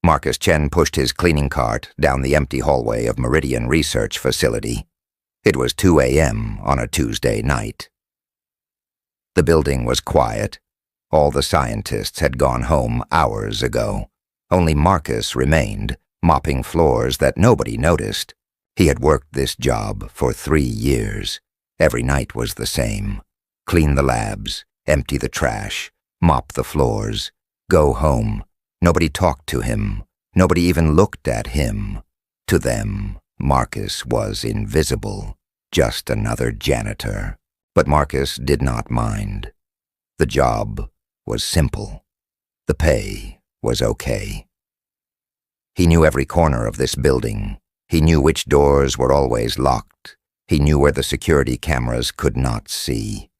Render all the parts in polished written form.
Marcus Chen pushed his cleaning cart down the empty hallway of Meridian Research Facility. It was 2 a.m. on a Tuesday night. The building was quiet. All the scientists had gone home hours ago. Only Marcus remained, mopping floors that nobody noticed. He had worked this job for 3 years. Every night was the same. Clean the labs, empty the trash, mop the floors, go home. Nobody talked to him. Nobody even looked at him. To them, Marcus was invisible, just another janitor. But Marcus did not mind. The job was simple. The pay was okay. He knew every corner of this building. He knew which doors were always locked. He knew where the security cameras could not see.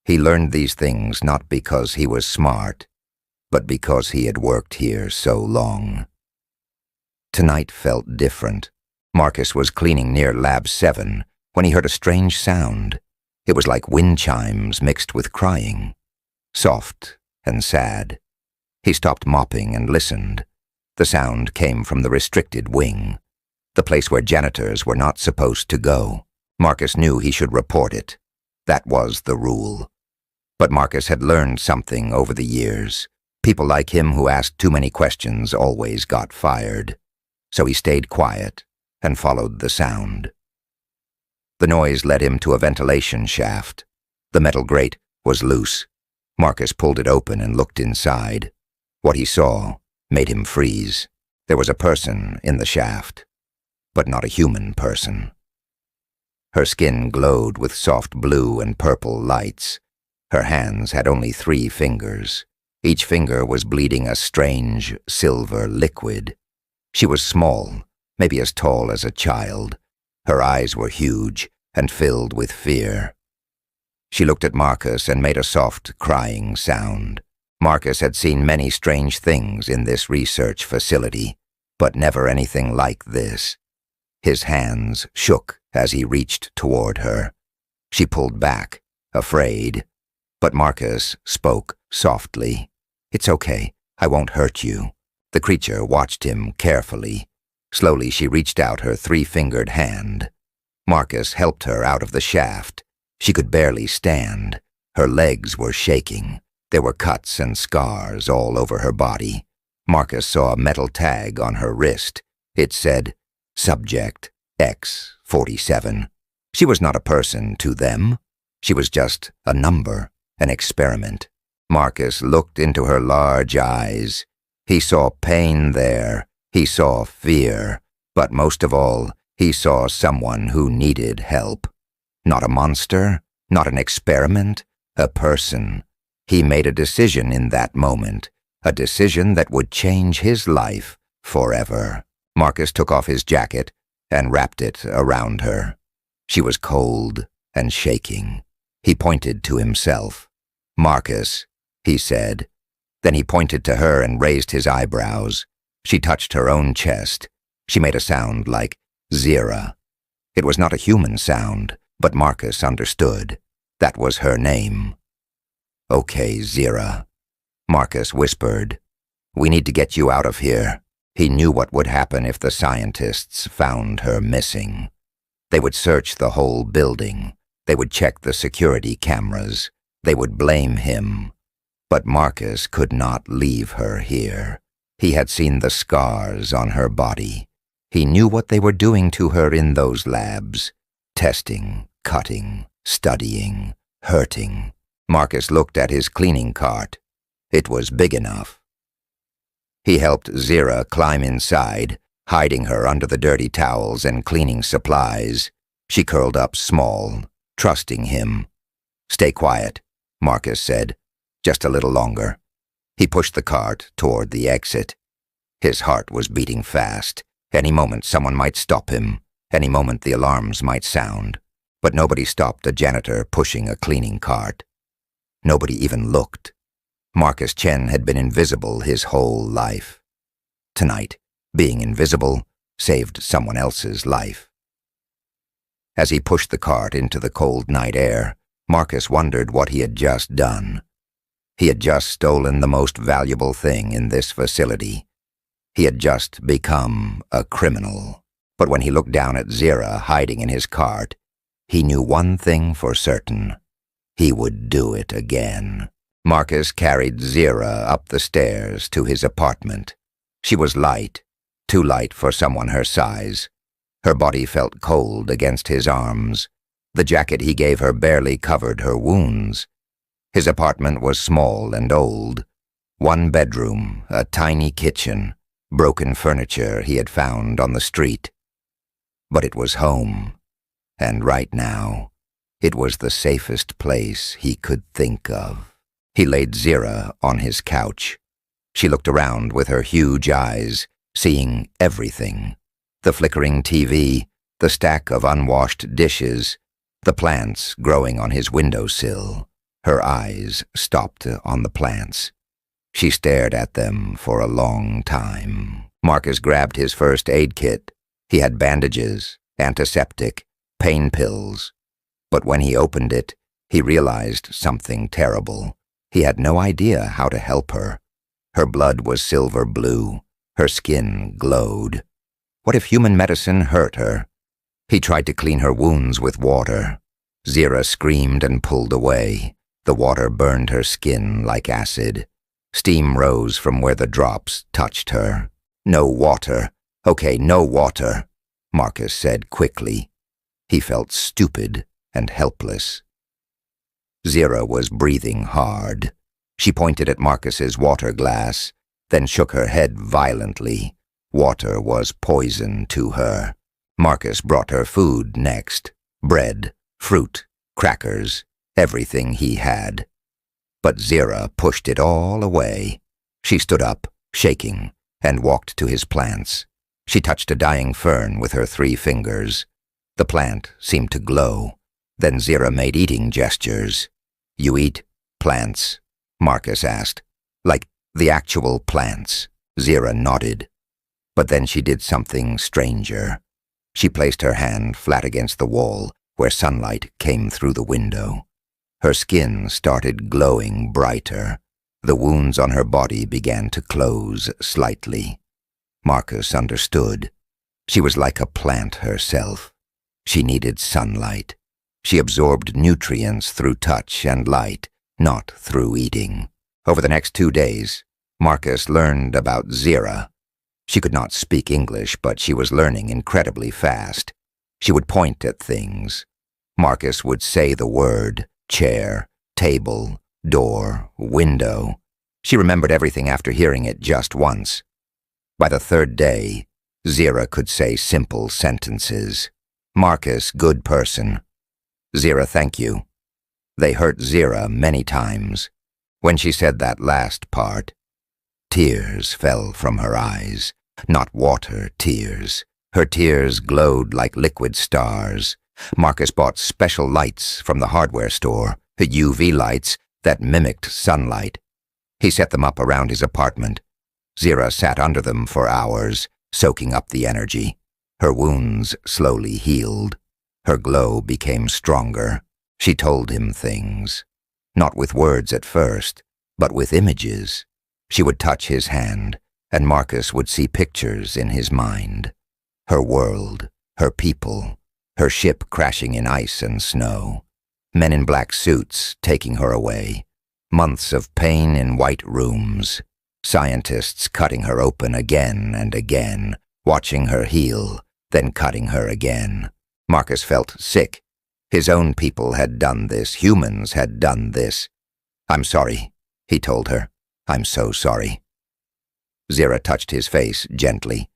He learned these things not because he was smart, but because he had worked here so long. Tonight felt different. Marcus was cleaning near Lab 7 when he heard a strange sound. It was like wind chimes mixed with crying, soft and sad. He stopped mopping and listened. The sound came from the restricted wing, the place where janitors were not supposed to go. Marcus knew he should report it. That was the rule. But Marcus had learned something over the years. People like him who asked too many questions always got fired. So he stayed quiet and followed the sound. The noise led him to a ventilation shaft. The metal grate was loose. Marcus pulled it open and looked inside. What he saw made him freeze. There was a person in the shaft, but not a human person. Her skin glowed with soft blue and purple lights. Her hands had only 3 fingers. Each finger was bleeding a strange silver liquid. She was small, maybe as tall as a child. Her eyes were huge and filled with fear. She looked at Marcus and made a soft, crying sound. Marcus had seen many strange things in this research facility, but never anything like this. His hands shook as he reached toward her. She pulled back, afraid. But Marcus spoke softly. "It's okay. I won't hurt you." The creature watched him carefully. Slowly she reached out her 3-fingered hand. Marcus helped her out of the shaft. She could barely stand. Her legs were shaking. There were cuts and scars all over her body. Marcus saw a metal tag on her wrist. It said, Subject X47. She was not a person to them. She was just a number, an experiment. Marcus looked into her large eyes. He saw pain there. He saw fear. But most of all, he saw someone who needed help. Not a monster, not an experiment, a person. He made a decision in that moment, a decision that would change his life forever. Marcus took off his jacket and wrapped it around her. She was cold and shaking. He pointed to himself. "Marcus," he said. Then he pointed to her and raised his eyebrows. She touched her own chest. She made a sound like Zira. It was not a human sound, but Marcus understood. That was her name. "Okay, Zira," Marcus whispered. "We need to get you out of here." He knew what would happen if the scientists found her missing. They would search the whole building. They would check the security cameras. They would blame him. But Marcus could not leave her here. He had seen the scars on her body. He knew what they were doing to her in those labs. Testing, cutting, studying, hurting. Marcus looked at his cleaning cart. It was big enough. He helped Zira climb inside, hiding her under the dirty towels and cleaning supplies. She curled up small, trusting him. "Stay quiet," Marcus said. "Just a little longer." He pushed the cart toward the exit. His heart was beating fast. Any moment someone might stop him. Any moment the alarms might sound. But nobody stopped a janitor pushing a cleaning cart. Nobody even looked. Marcus Chen had been invisible his whole life. Tonight, being invisible saved someone else's life. As he pushed the cart into the cold night air, Marcus wondered what he had just done. He had just stolen the most valuable thing in this facility. He had just become a criminal. But when he looked down at Zira hiding in his cart, he knew one thing for certain. He would do it again. Marcus carried Zira up the stairs to his apartment. She was light, too light for someone her size. Her body felt cold against his arms. The jacket he gave her barely covered her wounds. His apartment was small and old. One bedroom, a tiny kitchen, broken furniture he had found on the street. But it was home, and right now, it was the safest place he could think of. He laid Zira on his couch. She looked around with her huge eyes, seeing everything. The flickering TV, the stack of unwashed dishes, the plants growing on his windowsill. Her eyes stopped on the plants. She stared at them for a long time. Marcus grabbed his first aid kit. He had bandages, antiseptic, pain pills. But when he opened it, he realized something terrible. He had no idea how to help her. Her blood was silver blue. Her skin glowed. What if human medicine hurt her? He tried to clean her wounds with water. Zira screamed and pulled away. The water burned her skin like acid. Steam rose from where the drops touched her. No water. Okay, no water, Marcus said quickly. He felt stupid and helpless. Zira was breathing hard. She pointed at Marcus's water glass, then shook her head violently. Water was poison to her. Marcus brought her food next. Bread, fruit, crackers, everything he had. But Zira pushed it all away. She stood up, shaking, and walked to his plants. She touched a dying fern with her 3 fingers. The plant seemed to glow. Then Zira made eating gestures. "You eat plants?" Marcus asked. "Like the actual plants?" Zira nodded. But then she did something stranger. She placed her hand flat against the wall where sunlight came through the window. Her skin started glowing brighter. The wounds on her body began to close slightly. Marcus understood. She was like a plant herself. She needed sunlight. She absorbed nutrients through touch and light, not through eating. Over the next 2 days, Marcus learned about Zira. She could not speak English, but she was learning incredibly fast. She would point at things. Marcus would say the word: chair, table, door, window. She remembered everything after hearing it just once. By the 3rd day, Zira could say simple sentences. Marcus, good person. Zira, thank you. They hurt Zira many times. When she said that last part, tears fell from her eyes. Not water tears. Her tears glowed like liquid stars. Marcus bought special lights from the hardware store, UV lights that mimicked sunlight. He set them up around his apartment. Zira sat under them for hours, soaking up the energy. Her wounds slowly healed. Her glow became stronger. She told him things. Not with words at first, but with images. She would touch his hand, and Marcus would see pictures in his mind. Her world, her people, her ship crashing in ice and snow. Men in black suits taking her away. Months of pain in white rooms. Scientists cutting her open again and again, watching her heal, then cutting her again. Marcus felt sick. His own people had done this. Humans had done this. "I'm sorry," he told her. "I'm so sorry." Zira touched his face gently.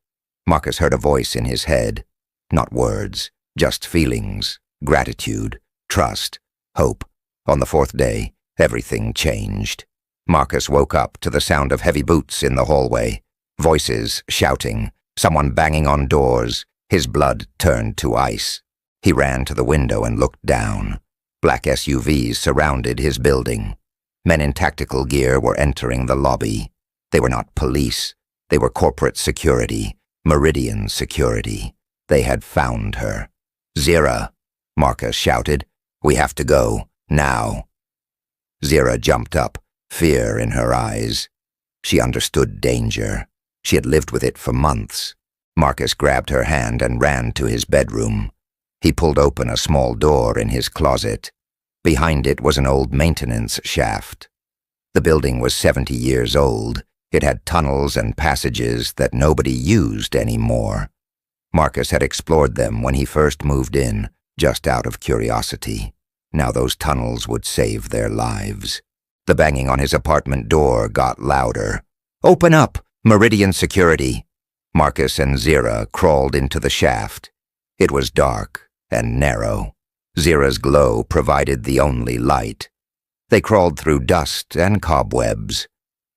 Marcus heard a voice in his head. Not words, just feelings, gratitude, trust, hope. On the 4th day, everything changed. Marcus woke up to the sound of heavy boots in the hallway. Voices shouting, someone banging on doors. His blood turned to ice. He ran to the window and looked down. Black SUVs surrounded his building. Men in tactical gear were entering the lobby. They were not police. They were corporate security, Meridian security. They had found her. "Zira," Marcus shouted. "We have to go, now." Zira jumped up, fear in her eyes. She understood danger. She had lived with it for months. Marcus grabbed her hand and ran to his bedroom. He pulled open a small door in his closet. Behind it was an old maintenance shaft. The building was 70 years old. It had tunnels and passages that nobody used anymore. Marcus had explored them when he first moved in, just out of curiosity. Now those tunnels would save their lives. The banging on his apartment door got louder. "Open up! Meridian Security!" Marcus and Zira crawled into the shaft. It was dark and narrow. Zira's glow provided the only light. They crawled through dust and cobwebs.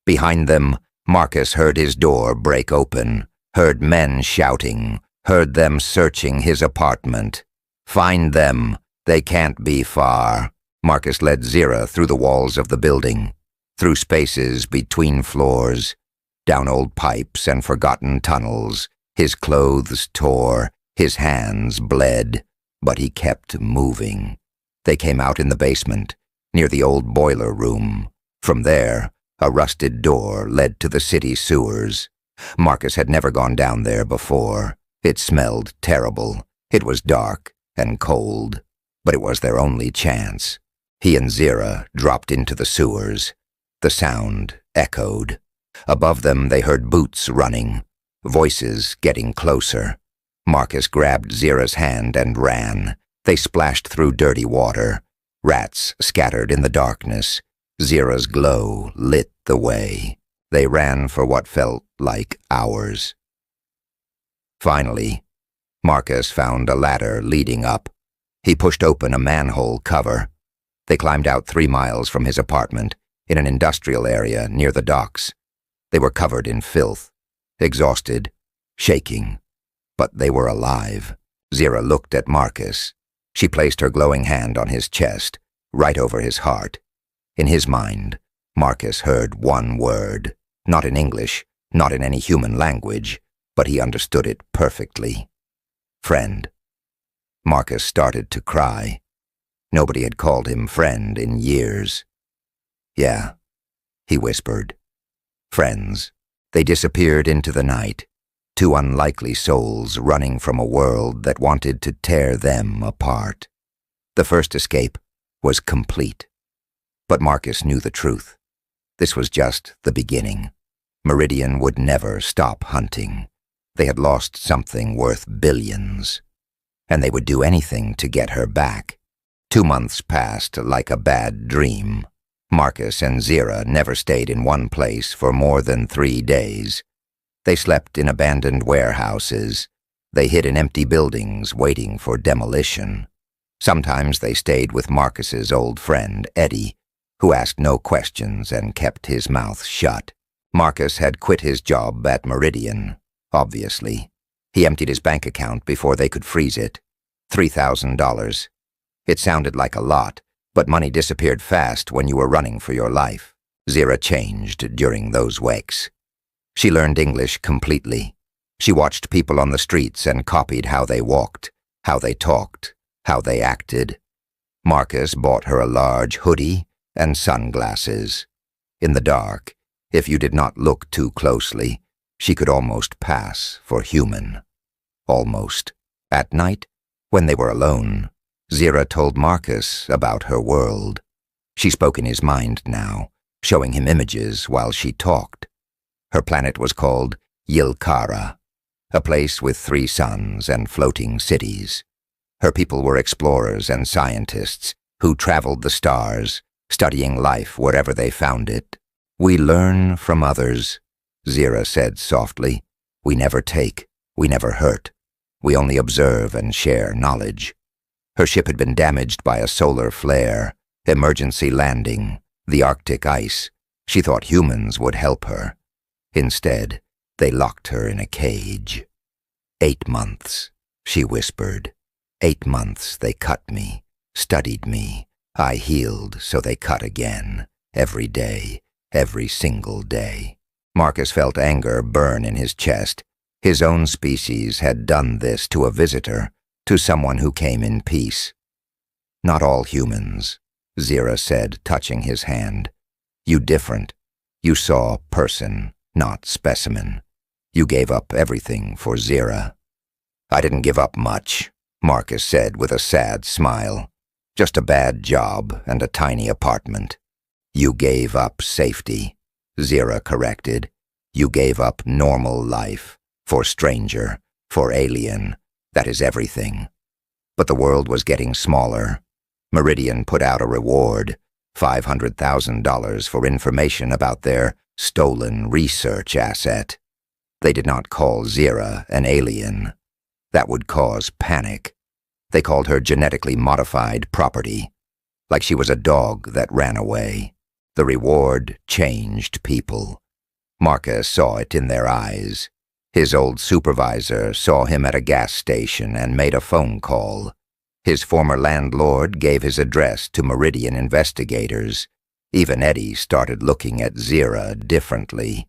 Behind them, Marcus heard his door break open, heard men shouting, heard them searching his apartment. "Find them. They can't be far." Marcus led Zira through the walls of the building, through spaces between floors, down old pipes and forgotten tunnels. His clothes tore, his hands bled, but he kept moving. They came out in the basement, near the old boiler room. From there, a rusted door led to the city sewers. Marcus had never gone down there before. It smelled terrible. It was dark and cold, but it was their only chance. He and Zira dropped into the sewers. The sound echoed. Above them they heard boots running, voices getting closer. Marcus grabbed Zira's hand and ran. They splashed through dirty water. Rats scattered in the darkness. Zira's glow lit the way. They ran for what felt like hours. Finally, Marcus found a ladder leading up. He pushed open a manhole cover. They climbed out 3 miles from his apartment, in an industrial area near the docks. They were covered in filth, exhausted, shaking, but they were alive. Zira looked at Marcus. She placed her glowing hand on his chest, right over his heart. In his mind, Marcus heard one word, not in English, not in any human language, but he understood it perfectly. Friend. Marcus started to cry. Nobody had called him friend in years. "Yeah," he whispered. Friends. They disappeared into the night, 2 unlikely souls running from a world that wanted to tear them apart. The first escape was complete. But Marcus knew the truth. This was just the beginning. Meridian would never stop hunting. They had lost something worth billions, and they would do anything to get her back. 2 months passed like a bad dream. Marcus and Zira never stayed in one place for more than 3 days. They slept in abandoned warehouses. They hid in empty buildings waiting for demolition. Sometimes they stayed with Marcus's old friend, Eddie, who asked no questions and kept his mouth shut. Marcus had quit his job at Meridian, obviously. He emptied his bank account before they could freeze it. $3,000. It sounded like a lot, but money disappeared fast when you were running for your life. Zira changed during those weeks. She learned English completely. She watched people on the streets and copied how they walked, how they talked, how they acted. Marcus bought her a large hoodie and sunglasses. In the dark, if you did not look too closely, she could almost pass for human. Almost. At night, when they were alone, Zira told Marcus about her world. She spoke in his mind now, showing him images while she talked. Her planet was called Yilkara, a place with 3 suns and floating cities. Her people were explorers and scientists who traveled the stars, studying life wherever they found it. "We learn from others," Zira said softly. "We never take, we never hurt. We only observe and share knowledge." Her ship had been damaged by a solar flare, emergency landing, the Arctic ice. She thought humans would help her. Instead, they locked her in a cage. 8 months, she whispered. 8 months they cut me, studied me. I healed, so they cut again, every day, every single day. Marcus felt anger burn in his chest. His own species had done this to a visitor, to someone who came in peace. "Not all humans," Zira said, touching his hand. "You different. You saw person, not specimen. You gave up everything for Zira." "I didn't give up much," Marcus said with a sad smile. "Just a bad job and a tiny apartment." "You gave up safety," Zira corrected. "You gave up normal life, for stranger, for alien. That is everything." But the world was getting smaller. Meridian put out a reward, $500,000 for information about their stolen research asset. They did not call Zira an alien. That would cause panic. They called her genetically modified property, like she was a dog that ran away. The reward changed people. Marcus saw it in their eyes. His old supervisor saw him at a gas station and made a phone call. His former landlord gave his address to Meridian investigators. Even Eddie started looking at Zira differently.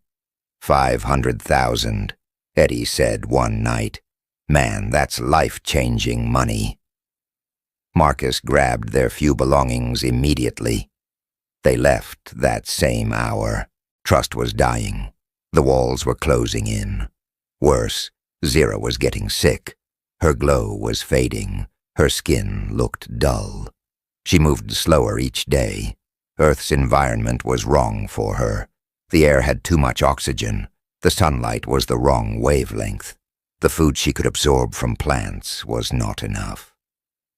500,000, Eddie said one night. "Man, that's life-changing money." Marcus grabbed their few belongings immediately. They left that same hour. Trust was dying. The walls were closing in. Worse, Zira was getting sick. Her glow was fading. Her skin looked dull. She moved slower each day. Earth's environment was wrong for her. The air had too much oxygen. The sunlight was the wrong wavelength. The food she could absorb from plants was not enough.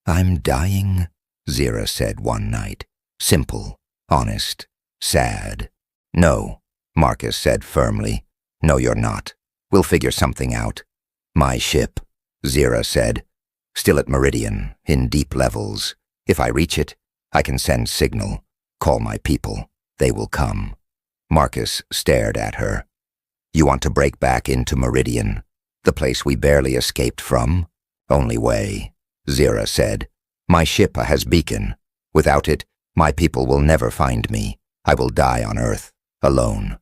"I'm dying," Zira said one night. Simple, honest, sad. "No," Marcus said firmly. "No, you're not. We'll figure something out." "My ship," Zira said. "Still at Meridian, in deep levels. If I reach it, I can send signal. Call my people. They will come." Marcus stared at her. "You want to break back into Meridian, the place we barely escaped from?" "Only way," Zira said. "My ship has beacon. Without it, my people will never find me. I will die on Earth, alone."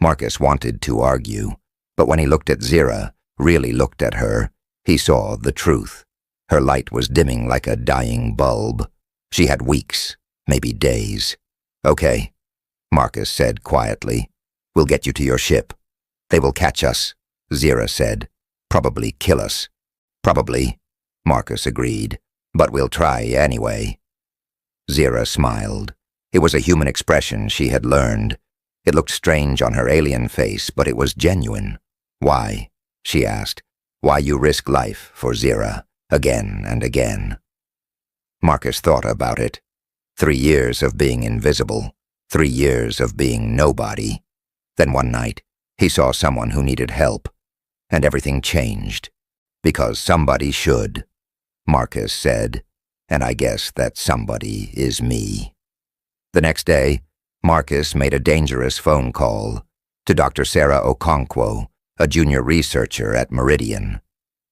Marcus wanted to argue, but when he looked at Zira, really looked at her, he saw the truth. Her light was dimming like a dying bulb. She had weeks, maybe days. "Okay," Marcus said quietly. "We'll get you to your ship." "They will catch us," Zira said. "Probably kill us." "Probably," Marcus agreed. "But we'll try anyway." Zira smiled. It was a human expression she had learned. It looked strange on her alien face, but it was genuine. "Why?" she asked. "Why you risk life for Zira, again and again?" Marcus thought about it. 3 years of being invisible. 3 years of being nobody. Then one night, he saw someone who needed help, and everything changed. "Because somebody should," Marcus said, "and I guess that somebody is me." The next day, Marcus made a dangerous phone call to Dr. Sarah Okonkwo, a junior researcher at Meridian.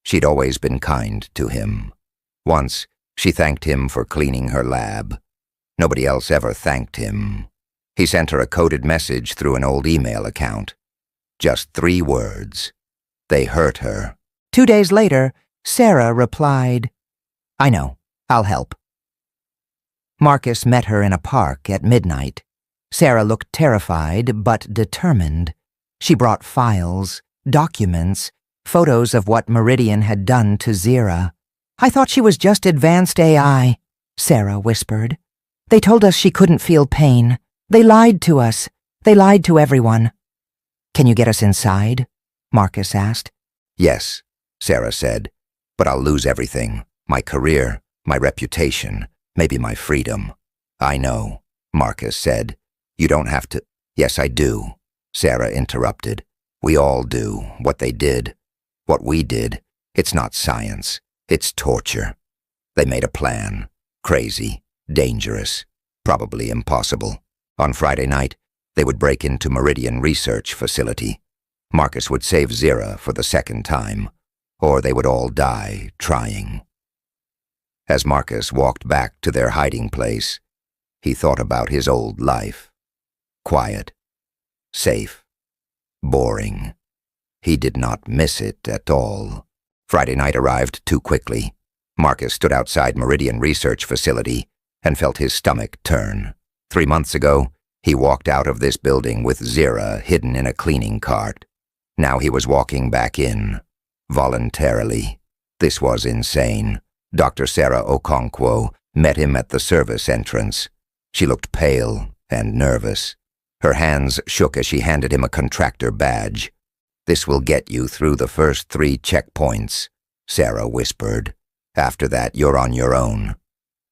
She'd always been kind to him. Once, she thanked him for cleaning her lab. Nobody else ever thanked him. He sent her a coded message through an old email account. Just 3 words. They hurt her. 2 days later, Sarah replied, "I know, I'll help." Marcus met her in a park at midnight. Sarah looked terrified but determined. She brought files, documents, photos of what Meridian had done to Zira. "I thought she was just advanced AI," Sarah whispered. "They told us she couldn't feel pain. They lied to us. They lied to everyone." "Can you get us inside?" Marcus asked. "Yes," Sarah said, "but I'll lose everything. My career, my reputation, maybe my freedom." "I know," Marcus said. "You don't have to—" "Yes, I do," Sarah interrupted. "We all do. What they did. What we did. It's not science. It's torture. They made a plan. Crazy. Dangerous. Probably impossible. On Friday night, they would break into Meridian Research Facility. Marcus would save Zira for the second time, or they would all die trying." As Marcus walked back to their hiding place, he thought about his old life. Quiet. Safe. Boring. He did not miss it at all. Friday night arrived too quickly. Marcus stood outside Meridian Research Facility and felt his stomach turn. 3 months ago, he walked out of this building with Zira hidden in a cleaning cart. Now he was walking back in, voluntarily. This was insane. Dr. Sarah Okonkwo met him at the service entrance. She looked pale and nervous. Her hands shook as she handed him a contractor badge. "This will get you through the first 3 checkpoints," Sarah whispered. "After that, you're on your own."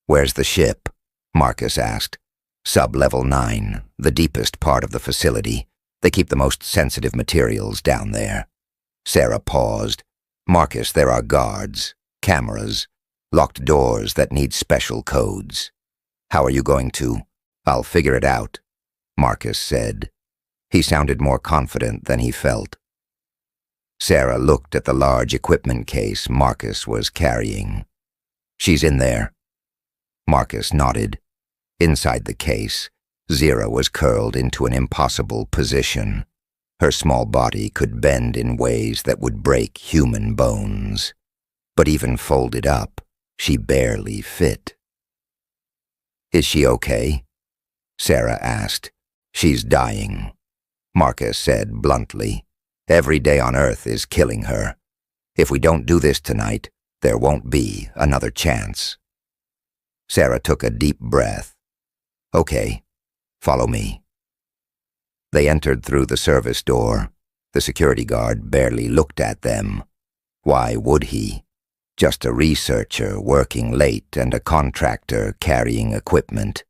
"Where's the ship?" Marcus asked. "Sub-level 9, the deepest part of the facility. They keep the most sensitive materials down there." Sarah paused. "Marcus, there are guards, cameras, locked doors that need special codes. How are you going to?" "I'll figure it out," Marcus said. He sounded more confident than he felt. Sarah looked at the large equipment case Marcus was carrying. "She's in there." Marcus nodded. Inside the case, Zira was curled into an impossible position. Her small body could bend in ways that would break human bones. But even folded up, she barely fit. "Is she okay?" Sarah asked. "She's dying," Marcus said bluntly. "Every day on Earth is killing her. If we don't do this tonight, there won't be another chance." Sarah took a deep breath. "Okay, follow me." They entered through the service door. The security guard barely looked at them. Why would he? Just a researcher working late and a contractor carrying equipment.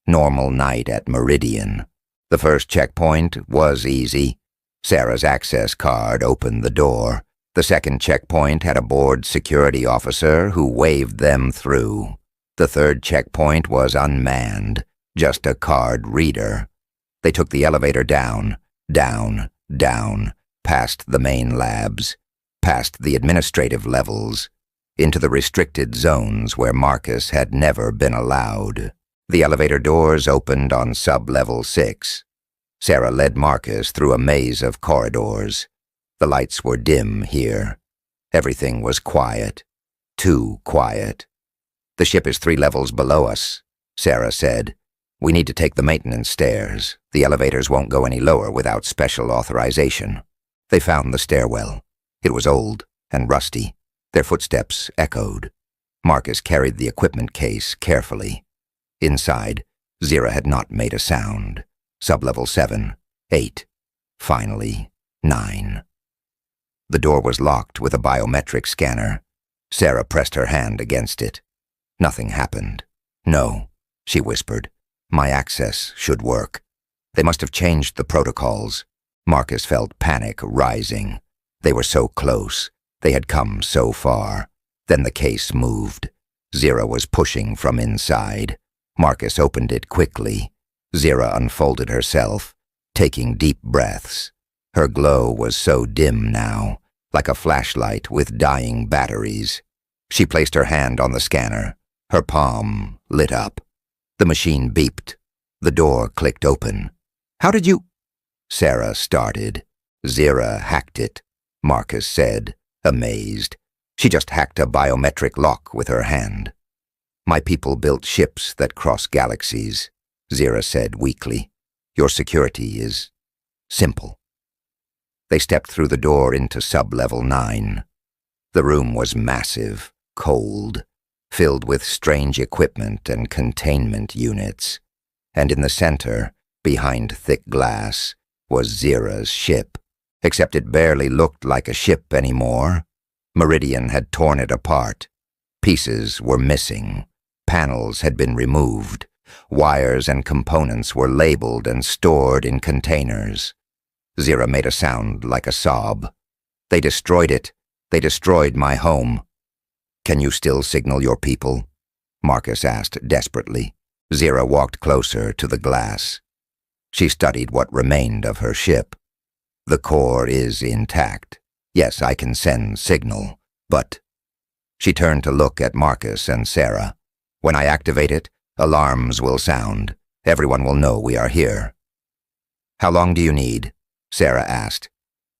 Normal night at Meridian. The first checkpoint was easy. Sarah's access card opened the door. The second checkpoint had a bored security officer who waved them through. The third checkpoint was unmanned, just a card reader. They took the elevator down, past the main labs, past the administrative levels, into the restricted zones where Marcus had never been allowed. The elevator doors opened on sub-level 6. Sarah led Marcus through a maze of corridors. The lights were dim here. Everything was quiet. Too quiet. "The ship is 3 levels below us," Sarah said. "We need to take the maintenance stairs. The elevators won't go any lower without special authorization." They found the stairwell. It was old and rusty. Their footsteps echoed. Marcus carried the equipment case carefully. Inside, Zira had not made a sound. Sub-level 7, 8, finally 9. The door was locked with a biometric scanner. Sarah pressed her hand against it. Nothing happened. "No," she whispered. "My access should work." They must have changed the protocols. Marcus felt panic rising. They were so close. They had come so far. Then the case moved. Zira was pushing from inside. Marcus opened it quickly. Zira unfolded herself, taking deep breaths. Her glow was so dim now, like a flashlight with dying batteries. She placed her hand on the scanner. Her palm lit up. The machine beeped. The door clicked open. "How did you—" Sarah started. "Zira hacked it," Marcus said, amazed. "She just hacked a biometric lock with her hand." "My people built ships that cross galaxies," Zira said weakly. "Your security is simple." They stepped through the door into sub-level 9. The room was massive, cold, filled with strange equipment and containment units. And in the center, behind thick glass, was Zira's ship. Except it barely looked like a ship anymore. Meridian had torn it apart. Pieces were missing. Panels had been removed. Wires and components were labeled and stored in containers. Zira made a sound like a sob. "They destroyed it. They destroyed my home." "Can you still signal your people?" Marcus asked desperately. Zira walked closer to the glass. She studied what remained of her ship. "The core is intact. Yes, I can send signal, but—" She turned to look at Marcus and Sarah. "When I activate it, alarms will sound. Everyone will know we are here." "How long do you need?" Sarah asked.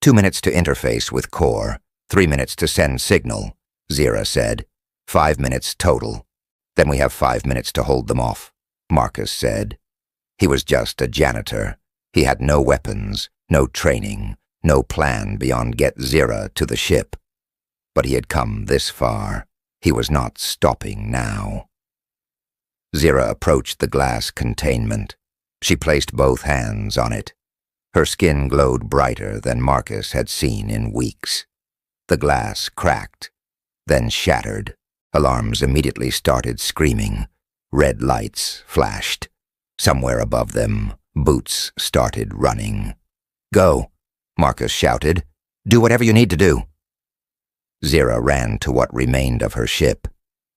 2 minutes to interface with core, 3 minutes to send signal," Zira said. 5 minutes total. Then we have 5 minutes to hold them off," Marcus said. He was just a janitor. He had no weapons, no training, no plan beyond get Zira to the ship. But he had come this far. He was not stopping now. Zira approached the glass containment. She placed both hands on it. Her skin glowed brighter than Marcus had seen in weeks. The glass cracked, then shattered. Alarms immediately started screaming. Red lights flashed. Somewhere above them, boots started running. "Go," Marcus shouted. "Do whatever you need to do." Zira ran to what remained of her ship.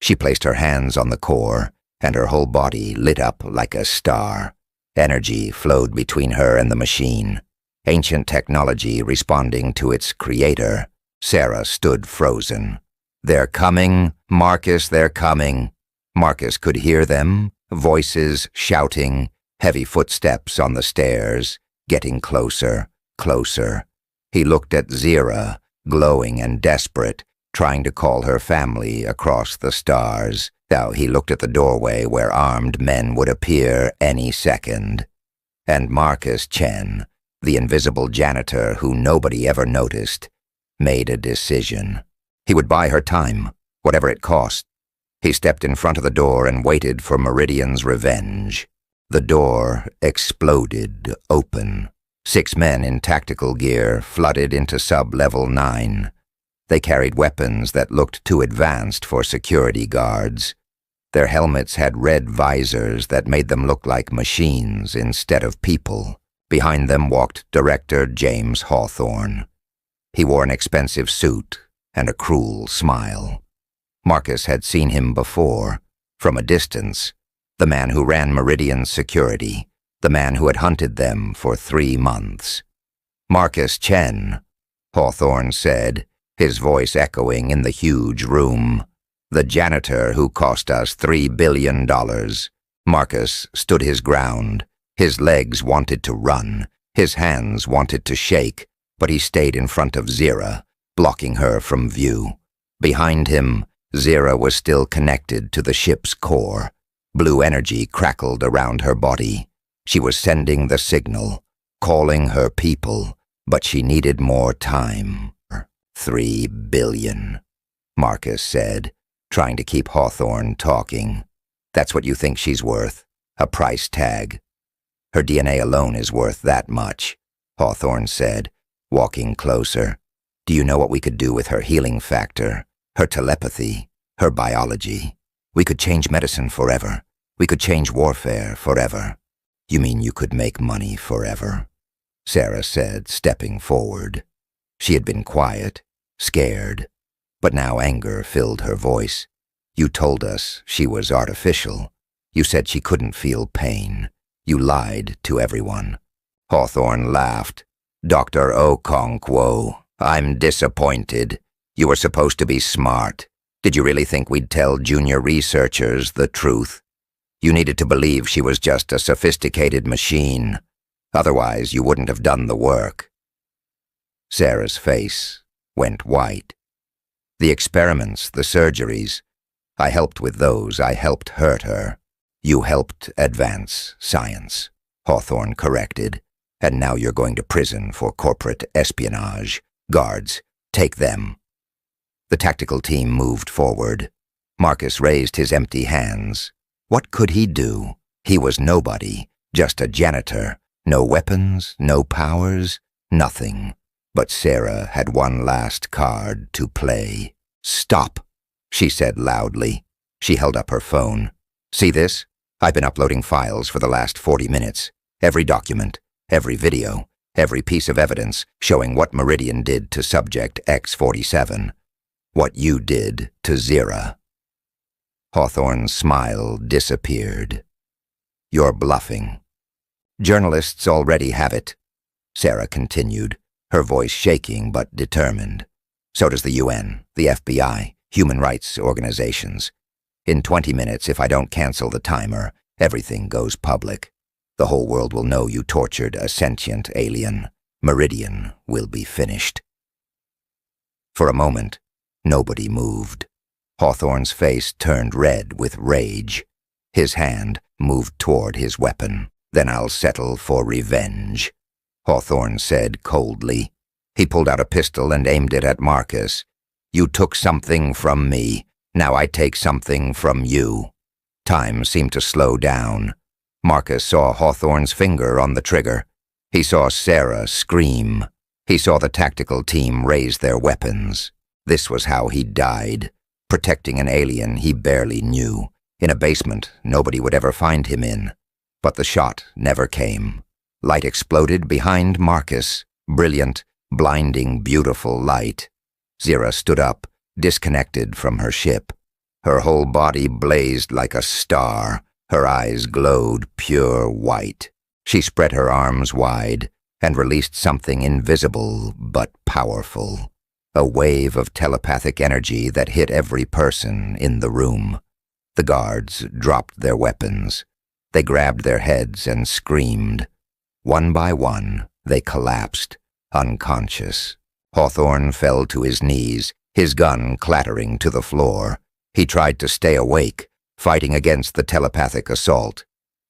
She placed her hands on the core, and her whole body lit up like a star. Energy flowed between her and the machine. Ancient technology responding to its creator. Sarah stood frozen. "They're coming, Marcus, they're coming." Marcus could hear them, voices shouting, heavy footsteps on the stairs, getting closer, closer. He looked at Zira, glowing and desperate, trying to call her family across the stars. Now he looked at the doorway where armed men would appear any second. And Marcus Chen, the invisible janitor who nobody ever noticed, made a decision. He would buy her time, whatever it cost. He stepped in front of the door and waited for Meridian's revenge. The door exploded open. 6 men in tactical gear flooded into Sub-Level 9. They carried weapons that looked too advanced for security guards. Their helmets had red visors that made them look like machines instead of people. Behind them walked Director James Hawthorne. He wore an expensive suit and a cruel smile. Marcus had seen him before, from a distance, the man who ran Meridian's security, the man who had hunted them for 3 months. "Marcus Chen," Hawthorne said, his voice echoing in the huge room. "The janitor who cost us $3 billion. Marcus stood his ground. His legs wanted to run. His hands wanted to shake, but he stayed in front of Zira, blocking her from view. Behind him, Zira was still connected to the ship's core. Blue energy crackled around her body. She was sending the signal, calling her people, but she needed more time. $3 billion, Marcus said, trying to keep Hawthorne talking. "That's what you think she's worth, a price tag. Her DNA alone is worth that much," Hawthorne said, walking closer. "Do you know what we could do with her healing factor, her telepathy, her biology? We could change medicine forever. We could change warfare forever." "You mean you could make money forever?" Sarah said, stepping forward. She had been quiet, scared, but now anger filled her voice. "You told us she was artificial. You said she couldn't feel pain. You lied to everyone." Hawthorne laughed. "Dr. Okonkwo, I'm disappointed. You were supposed to be smart. Did you really think we'd tell junior researchers the truth? You needed to believe she was just a sophisticated machine. Otherwise, you wouldn't have done the work." Sarah's face went white. "The experiments, the surgeries, I helped with those. I helped hurt her. You helped advance science," Hawthorne corrected. "And now you're going to prison for corporate espionage. Guards, take them." The tactical team moved forward. Marcus raised his empty hands. What could he do? He was nobody, just a janitor. No weapons, no powers, nothing. But Sarah had one last card to play. "Stop," she said loudly. She held up her phone. "See this? I've been uploading files for the last 40 minutes. Every document, every video, every piece of evidence showing what Meridian did to Subject X-47. What you did to Zira." Hawthorne's smile disappeared. "You're bluffing. Journalists already have it," Sarah continued, her voice shaking but determined. "So does the UN, the FBI, human rights organizations. In 20 minutes, if I don't cancel the timer, everything goes public. The whole world will know you tortured a sentient alien. Meridian will be finished." For a moment, nobody moved. Hawthorne's face turned red with rage. His hand moved toward his weapon. "Then I'll settle for revenge," Hawthorne said coldly. He pulled out a pistol and aimed it at Marcus. "You took something from me. Now I take something from you." Time seemed to slow down. Marcus saw Hawthorne's finger on the trigger. He saw Sarah scream. He saw the tactical team raise their weapons. This was how he died, protecting an alien he barely knew, in a basement nobody would ever find him in. But the shot never came. Light exploded behind Marcus. Brilliant, blinding, beautiful light. Zira stood up, disconnected from her ship. Her whole body blazed like a star. Her eyes glowed pure white. She spread her arms wide and released something invisible but powerful. A wave of telepathic energy that hit every person in the room. The guards dropped their weapons. They grabbed their heads and screamed. One by one, they collapsed, unconscious. Hawthorne fell to his knees, his gun clattering to the floor. He tried to stay awake, fighting against the telepathic assault.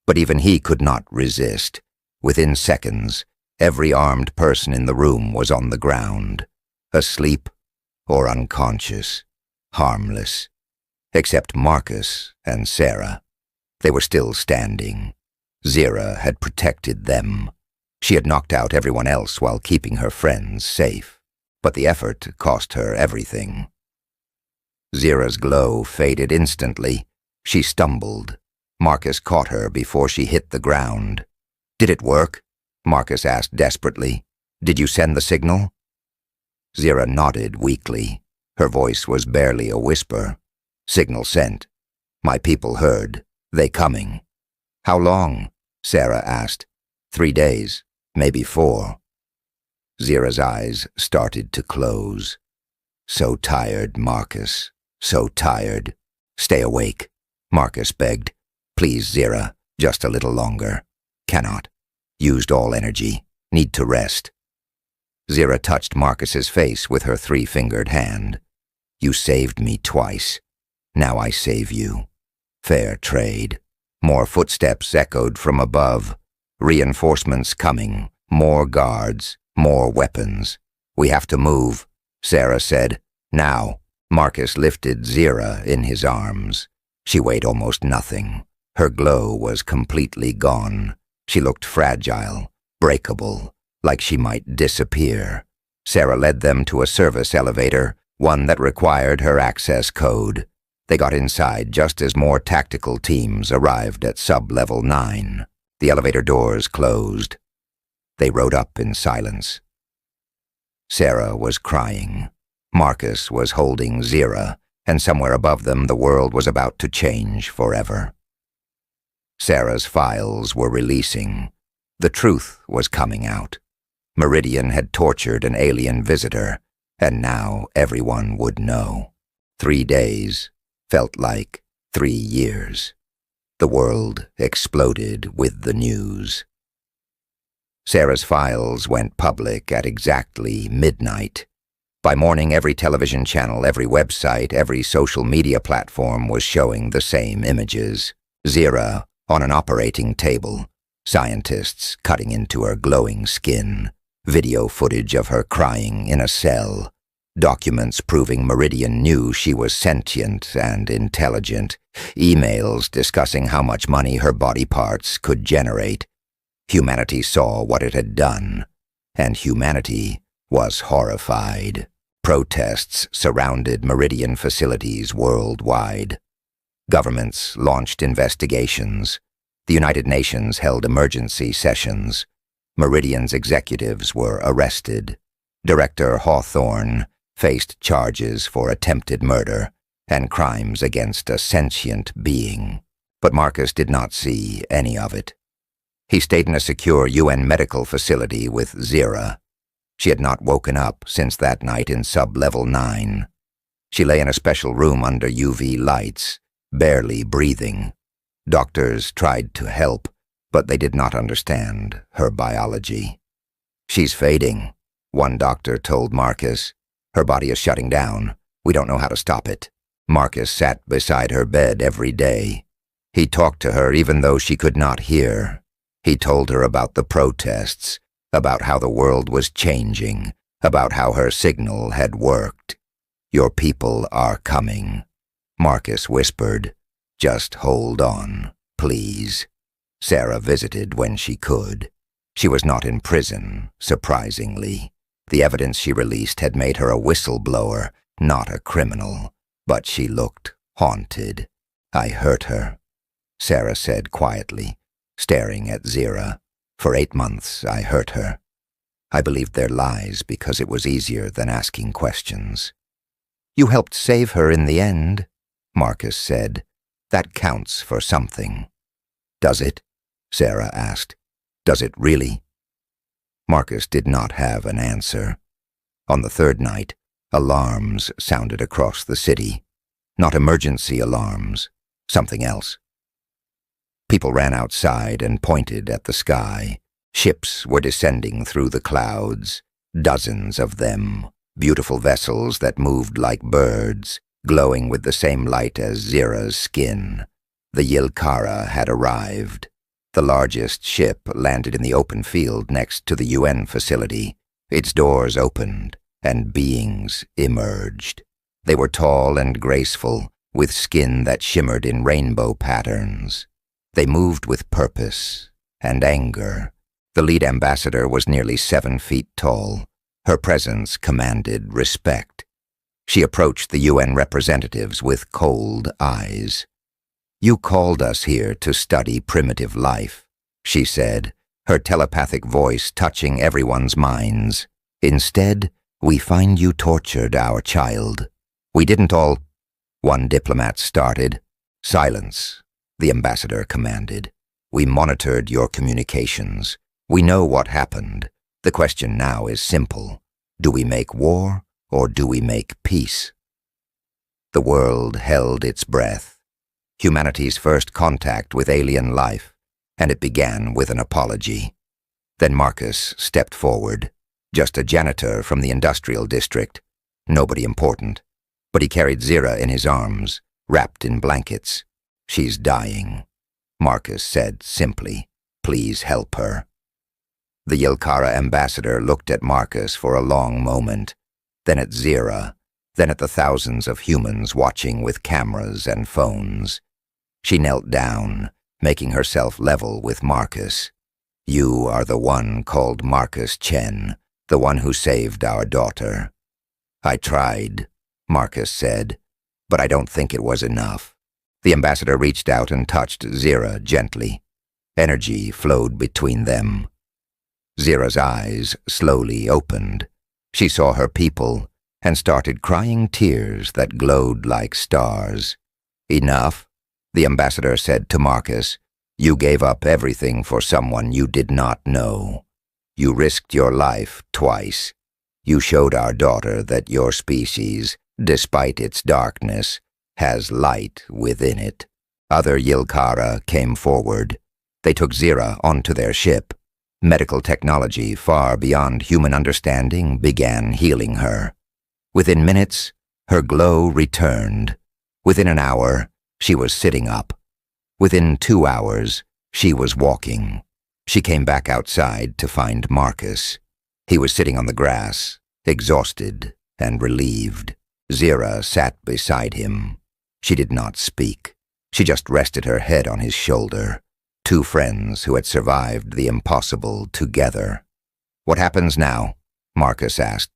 But even he could not resist. Within seconds, every armed person in the room was on the ground, asleep or unconscious, harmless. Except Marcus and Sarah. They were still standing. Zira had protected them. She had knocked out everyone else while keeping her friends safe. But the effort cost her everything. Zira's glow faded instantly. She stumbled. Marcus caught her before she hit the ground. "Did it work?" Marcus asked desperately. "Did you send the signal?" Zira nodded weakly. Her voice was barely a whisper. "Signal sent. My people heard. They coming." "How long?" Sarah asked. 3 days, maybe 4. Zira's eyes started to close. "So tired, Marcus. So tired. Stay awake," Marcus begged. "Please, Zira, just a little longer." "Cannot. Used all energy. Need to rest." Zira touched Marcus's face with her 3-fingered hand. "You saved me twice. Now I save you. Fair trade." More footsteps echoed from above. Reinforcements coming. More guards. More weapons. "We have to move," Sarah said. "Now." Marcus lifted Zira in his arms. She weighed almost nothing. Her glow was completely gone. She looked fragile, breakable, like she might disappear. Sarah led them to a service elevator, one that required her access code. They got inside just as more tactical teams arrived at sub-level 9. The elevator doors closed. They rode up in silence. Sarah was crying. Marcus was holding Zira, and somewhere above them the world was about to change forever. Sarah's files were releasing. The truth was coming out. Meridian had tortured an alien visitor, and now everyone would know. 3 days felt like 3 years. The world exploded with the news. Sarah's files went public at exactly midnight. By morning, every television channel, every website, every social media platform was showing the same images. Zira on an operating table, scientists cutting into her glowing skin, video footage of her crying in a cell, documents proving Meridian knew she was sentient and intelligent, emails discussing how much money her body parts could generate. Humanity saw what it had done, and humanity was horrified. Protests surrounded Meridian facilities worldwide. Governments launched investigations. The United Nations held emergency sessions. Meridian's executives were arrested. Director Hawthorne faced charges for attempted murder and crimes against a sentient being. But Marcus did not see any of it. He stayed in a secure UN medical facility with Zira. She had not woken up since that night in sub-level 9. She lay in a special room under UV lights, barely breathing. Doctors tried to help, but they did not understand her biology. "She's fading," one doctor told Marcus. "Her body is shutting down. We don't know how to stop it." Marcus sat beside her bed every day. He talked to her even though she could not hear. He told her about the protests, about how the world was changing, about how her signal had worked. "Your people are coming," Marcus whispered. "Just hold on, please." Sarah visited when she could. She was not in prison, surprisingly. The evidence she released had made her a whistleblower, not a criminal. But she looked haunted. "I hurt her," Sarah said quietly, staring at Zira. "For 8 months, I hurt her. I believed their lies because it was easier than asking questions." "You helped save her in the end," Marcus said. "That counts for something." "Does it?" Sarah asked. "Does it really?" Marcus did not have an answer. On the third night, alarms sounded across the city. Not emergency alarms, something else. People ran outside and pointed at the sky. Ships were descending through the clouds, dozens of them, beautiful vessels that moved like birds, glowing with the same light as Zira's skin. The Yilkara had arrived. The largest ship landed in the open field next to the UN facility. Its doors opened, and beings emerged. They were tall and graceful, with skin that shimmered in rainbow patterns. They moved with purpose and anger. The lead ambassador was nearly 7 feet tall. Her presence commanded respect. She approached the UN representatives with cold eyes. "You called us here to study primitive life," she said, her telepathic voice touching everyone's minds. "Instead, we find you tortured our child. We didn't all—" One diplomat started. "Silence," the ambassador commanded. "We monitored your communications. We know what happened. The question now is simple. Do we make war or do we make peace?" The world held its breath. Humanity's first contact with alien life, and it began with an apology. Then Marcus stepped forward, just a janitor from the industrial district. Nobody important, but he carried Zira in his arms, wrapped in blankets. "She's dying," Marcus said simply. "Please help her." The Yilkara ambassador looked at Marcus for a long moment, then at Zira, then at the thousands of humans watching with cameras and phones. She knelt down, making herself level with Marcus. "You are the one called Marcus Chen, the one who saved our daughter." "I tried," Marcus said, "but I don't think it was enough." The ambassador reached out and touched Zira gently. Energy flowed between them. Zira's eyes slowly opened. She saw her people and started crying tears that glowed like stars. "Enough," the ambassador said to Marcus. "You gave up everything for someone you did not know. You risked your life twice. You showed our daughter that your species, despite its darkness, has light within it." Other Yilkara came forward. They took Zira onto their ship. Medical technology far beyond human understanding began healing her. Within minutes, her glow returned. Within an hour, she was sitting up. Within 2 hours, she was walking. She came back outside to find Marcus. He was sitting on the grass, exhausted and relieved. Zira sat beside him. She did not speak. She just rested her head on his shoulder. Two friends who had survived the impossible together. "What happens now?" Marcus asked.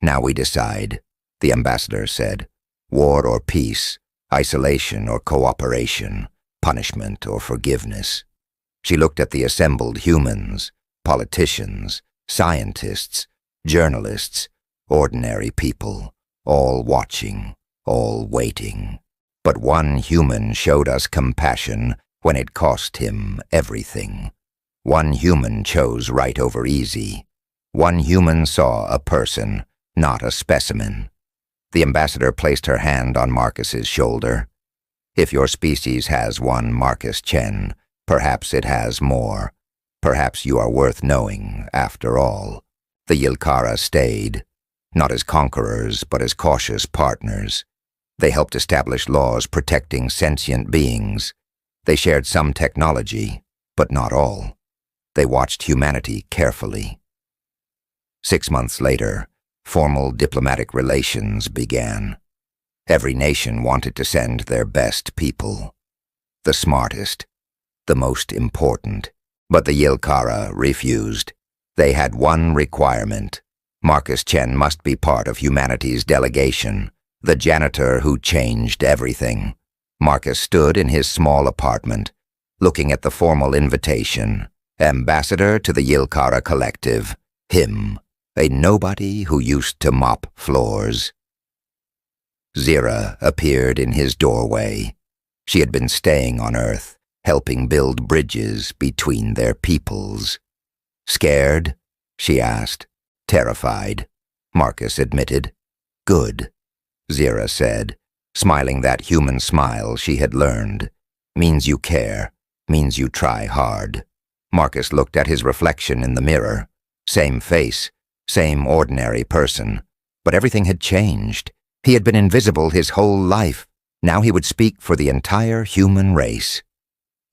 "Now we decide," the ambassador said. "War or peace, isolation or cooperation, punishment or forgiveness." She looked at the assembled humans, politicians, scientists, journalists, ordinary people, all watching, all waiting. But one human showed us compassion when it cost him everything. One human chose right over easy. One human saw a person, not a specimen. The ambassador placed her hand on Marcus's shoulder. "If your species has one Marcus Chen, perhaps it has more. Perhaps you are worth knowing, after all." The Yilkara stayed, not as conquerors, but as cautious partners. They helped establish laws protecting sentient beings. They shared some technology, but not all. They watched humanity carefully. 6 months later, formal diplomatic relations began. Every nation wanted to send their best people, the smartest, the most important. But the Yilkara refused. They had one requirement. Marcus Chen must be part of humanity's delegation, the janitor who changed everything. Marcus stood in his small apartment, looking at the formal invitation. Ambassador to the Yilkara Collective. Him, a nobody who used to mop floors. Zira appeared in his doorway. She had been staying on Earth, helping build bridges between their peoples. Scared? She asked. Terrified, Marcus admitted. Good, Zira said, smiling that human smile she had learned. Means you care, means you try hard. Marcus looked at his reflection in the mirror. Same face, same ordinary person. But everything had changed. He had been invisible his whole life. Now he would speak for the entire human race.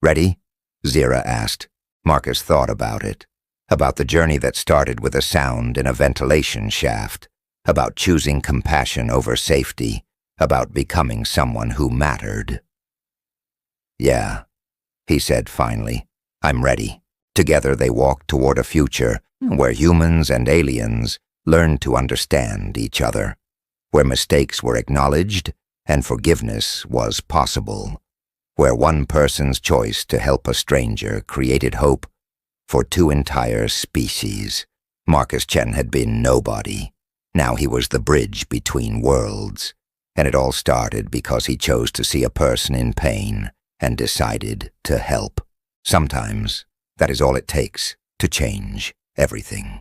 Ready? Zira asked. Marcus thought about it. About the journey that started with a sound in a ventilation shaft. About choosing compassion over safety. About becoming someone who mattered. Yeah, he said finally. I'm ready. Together they walked toward a future where humans and aliens learned to understand each other, where mistakes were acknowledged and forgiveness was possible, where one person's choice to help a stranger created hope for two entire species. Marcus Chen had been nobody. Now he was the bridge between worlds, and it all started because he chose to see a person in pain and decided to help. Sometimes that is all it takes to change everything.